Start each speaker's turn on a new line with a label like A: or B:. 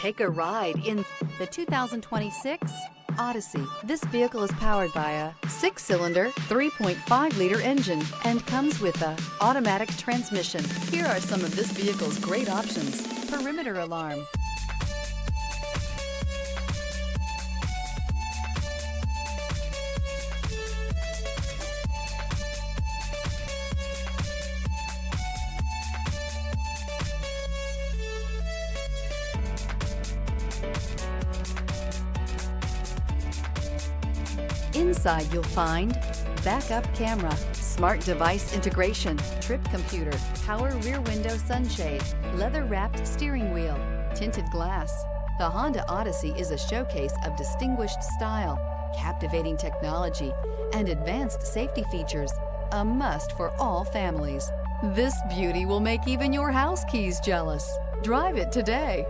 A: Take a ride in the 2026 Odyssey. This vehicle is powered by a 6-cylinder, 3.5-liter engine and comes with a automatic transmission. Here are some of this vehicle's great options: perimeter alarm, Inside you'll find backup camera, smart device integration, trip computer, power rear window sunshade, leather-wrapped steering wheel, tinted glass. The Honda Odyssey is a showcase of distinguished style, captivating technology, and advanced safety features, a must for all families. This beauty will make even your house keys jealous. Drive it today.